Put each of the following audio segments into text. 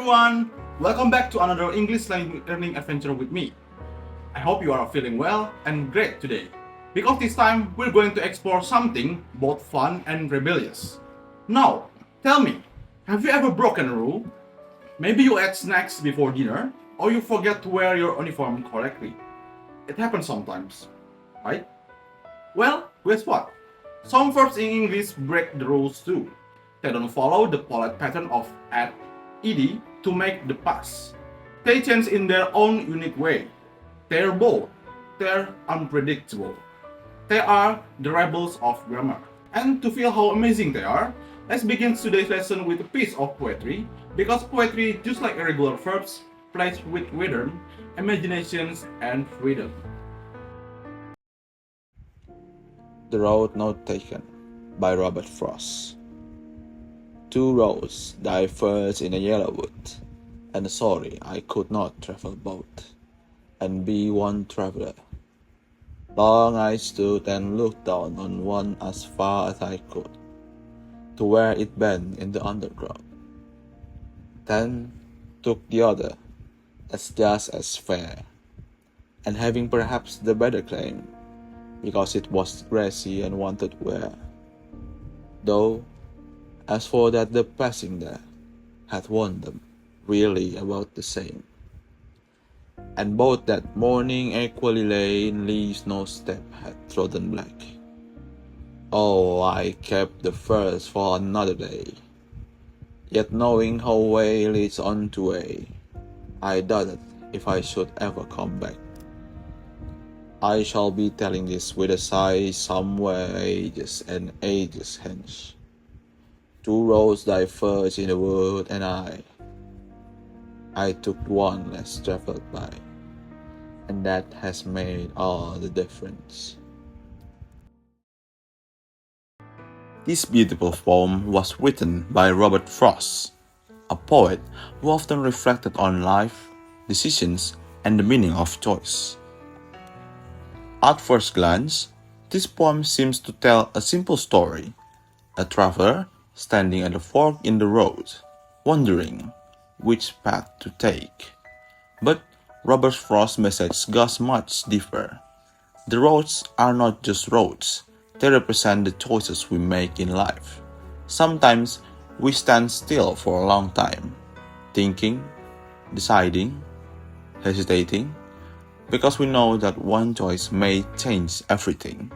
everyone! Welcome back to another English learning adventure with me. I hope you are feeling well and great today, because this time we're going to explore something both fun and rebellious. Now, tell me, have you ever broken a rule? Maybe you ate snacks before dinner, or you forget to wear your uniform correctly. It happens sometimes, right? Well, guess what? Some verbs in English break the rules too. They don't follow the polite pattern of add ed to make the past. They change in their own unique way. They're bold. They're unpredictable. They are the rebels of grammar. And to feel how amazing they are, let's begin today's lesson with a piece of poetry, because poetry, just like irregular verbs, plays with rhythm, imaginations, and freedom. The Road Not Taken by Robert Frost. Two roads diverged in a yellow wood, and sorry I could not travel both, and be one traveler. Long I stood and looked down on one as far as I could, to where it bent in the underground. Then took the other, as just as fair, and having perhaps the better claim, because it was grassy and wanted wear. Though, as for that the passing there had warned them, really about the same. And both that morning equally lay in leaves no step had trodden black. Oh, I kept the first for another day, yet knowing how way leads on to way, I doubted if I should ever come back. I shall be telling this with a sigh somewhere ages and ages hence. Two roads diverged in the wood, and I took one less traveled by, and that has made all the difference. This beautiful poem was written by Robert Frost, a poet who often reflected on life, decisions, and the meaning of choice. At first glance, this poem seems to tell a simple story: a traveler standing at a fork in the road, wondering which path to take. But Robert Frost's message goes much deeper. The roads are not just roads, they represent the choices we make in life. Sometimes we stand still for a long time, thinking, deciding, hesitating, because we know that one choice may change everything.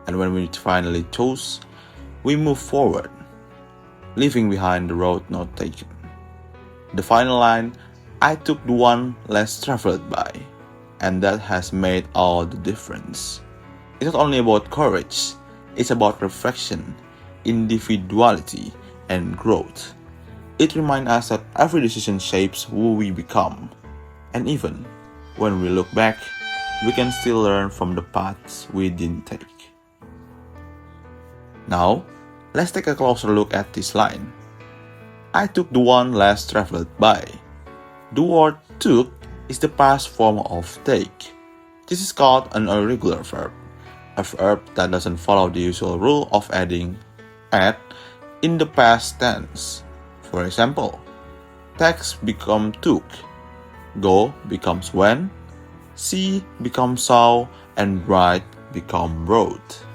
And when we finally choose, we move forward, leaving behind the road not taken. The final line, I took the one less traveled by, and that has made all the difference. It's not only about courage, it's about reflection, individuality, and growth. It reminds us that every decision shapes who we become, and even when we look back, we can still learn from the paths we didn't take. Now, let's take a closer look at this line. I took the one less traveled by. The word took is the past form of take. This is called an irregular verb, a verb that doesn't follow the usual rule of adding at in the past tense. For example, text becomes took, go becomes went, see becomes saw, and write become wrote.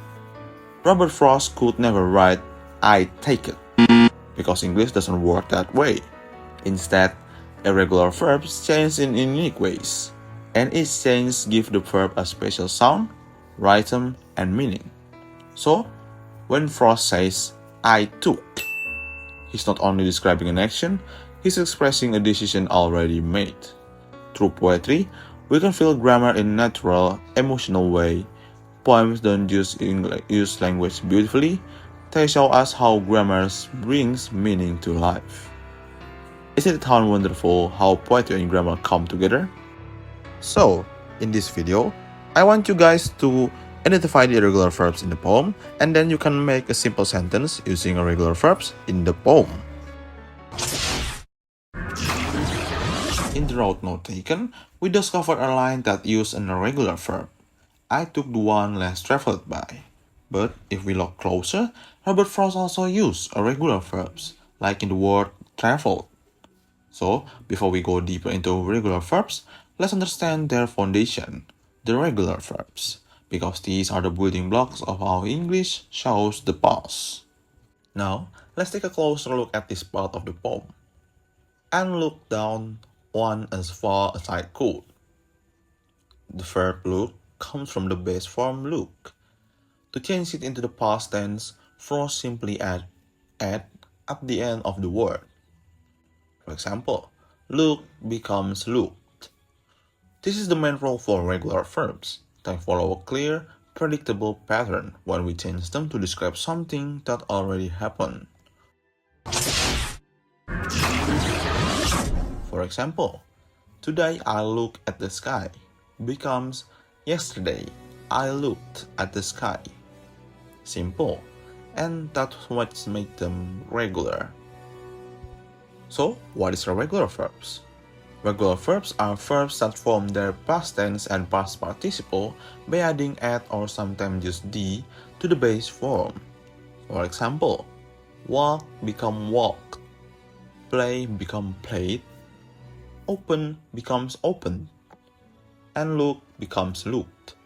Robert Frost could never write I take it, because English doesn't work that way. Instead, irregular verbs change in unique ways, and each change gives the verb a special sound, rhythm, and meaning. So, when Frost says I took, he's not only describing an action, he's expressing a decision already made. Through poetry, we can feel grammar in a natural, emotional way. Poems don't just use language beautifully, they show us how grammar brings meaning to life. Isn't it wonderful how poetry and grammar come together? So, in this video, I want you guys to identify the irregular verbs in the poem, and then you can make a simple sentence using irregular verbs in the poem. In the road not taken, we discovered a line that used an irregular verb. I took the one less traveled by. But if we look closer, Robert Frost also used irregular verbs, like in the word traveled. So, before we go deeper into regular verbs, let's understand their foundation, the regular verbs, because these are the building blocks of how English shows the past. Now, let's take a closer look at this part of the poem. And look down one as far as I could. The verb look comes from the base form look. To change it into the past tense, Frost simply add at the end of the word. For example, look becomes looked. This is the main rule for regular verbs. They follow a clear, predictable pattern when we change them to describe something that already happened. For example, today I look at the sky becomes yesterday I looked at the sky. Simple, and that's what makes them regular. So, what is regular verbs? Regular verbs are verbs that form their past tense and past participle by adding at or sometimes just d to the base form. For example, walk become walked, play become played, open becomes opened, and look becomes looked.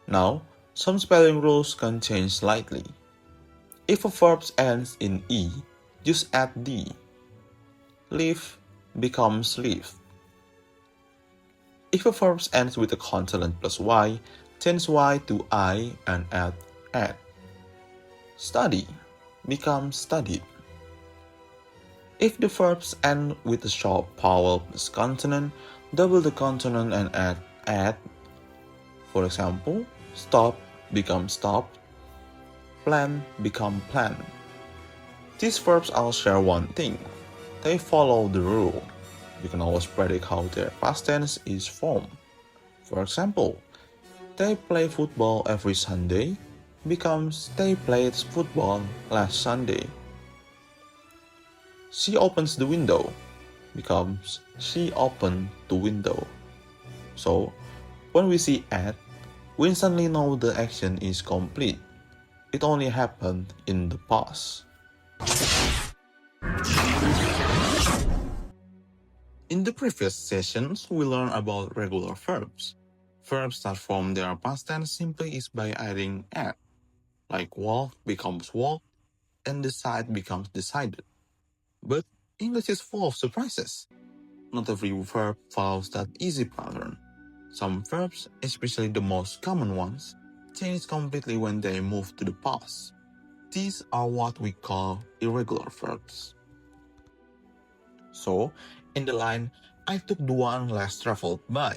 Now, some spelling rules can change slightly. If a verb ends in e, just add d. Live becomes lived. If a verb ends with a consonant plus y, change y to I and add at. Study becomes studied. If the verbs end with a sharp vowel plus consonant, double the consonant and add at. For example, stop becomes stopped, plan become plan. These verbs all share one thing. They follow the rule. You can always predict how their past tense is formed. For example, they play football every Sunday becomes they played football last Sunday. She opens the window becomes she opened the window. So, when we see at, we instantly know the action is complete. It only happened in the past. In the previous sessions, we learned about regular verbs. Verbs that form their past tense simply is by adding at, like walk becomes walked and decide becomes decided. But English is full of surprises. Not every verb follows that easy pattern. Some verbs, especially the most common ones, change completely when they move to the past. These are what we call irregular verbs. So, in the line, I took the one less traveled by.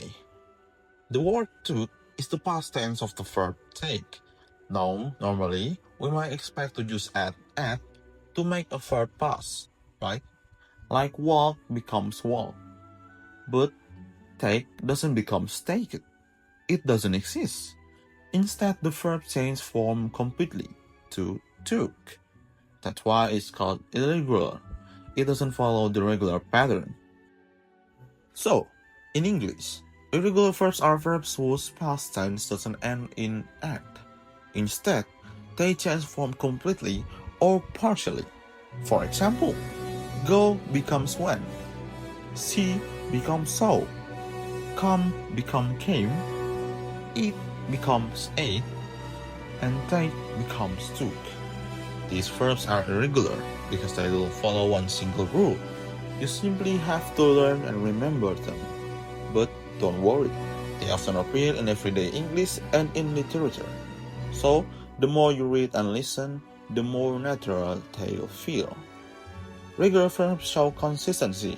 The word took is the past tense of the verb take. Now, normally, we might expect to use at to make a verb past, right? Like walk becomes walk. But take doesn't become taken. It doesn't exist. Instead, the verb changes form completely to took. That's why it's called irregular. It doesn't follow the regular pattern. So, in English, irregular verbs are verbs whose past tense doesn't end in at. Instead, they change form completely or partially. For example, go becomes went, see becomes saw, come become came, eat becomes ate, and take becomes took. These verbs are irregular because they don't follow one single rule. You simply have to learn and remember them. But don't worry, they often appear in everyday English and in literature. So, the more you read and listen, the more natural they'll feel. Regular verbs show consistency.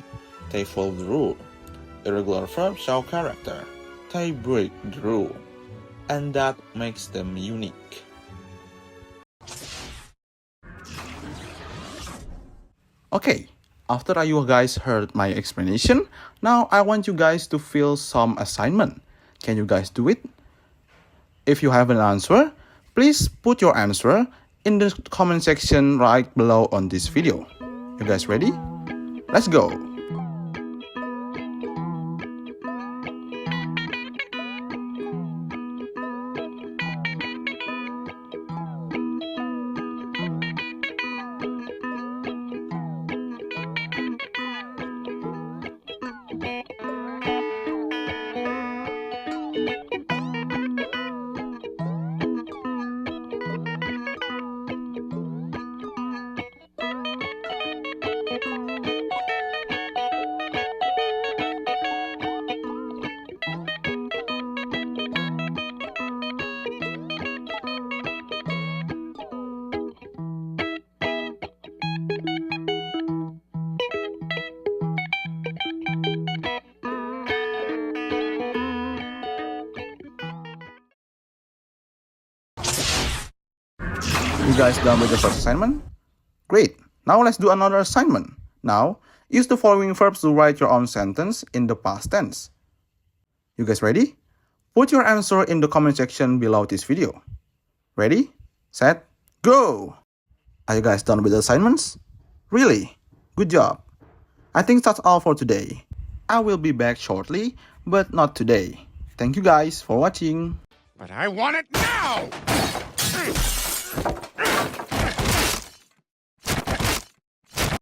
They follow the rule. Irregular verbs show character. They break the rule. And that makes them unique. Okay, after you guys heard my explanation, now I want you guys to fill some assignment. Can you guys do it? If you have an answer, please put your answer in the comment section right below on this video. You guys ready? Let's go! You guys done with the first assignment? Great. Now let's do another assignment. Now, use the following verbs to write your own sentence in the past tense. You guys ready? Put your answer in the comment section below this video. Ready, set, go! Are you guys done with the assignments? Really? Good job. I think that's all for today. I will be back shortly, but not today. Thank you guys for watching. But I want it now!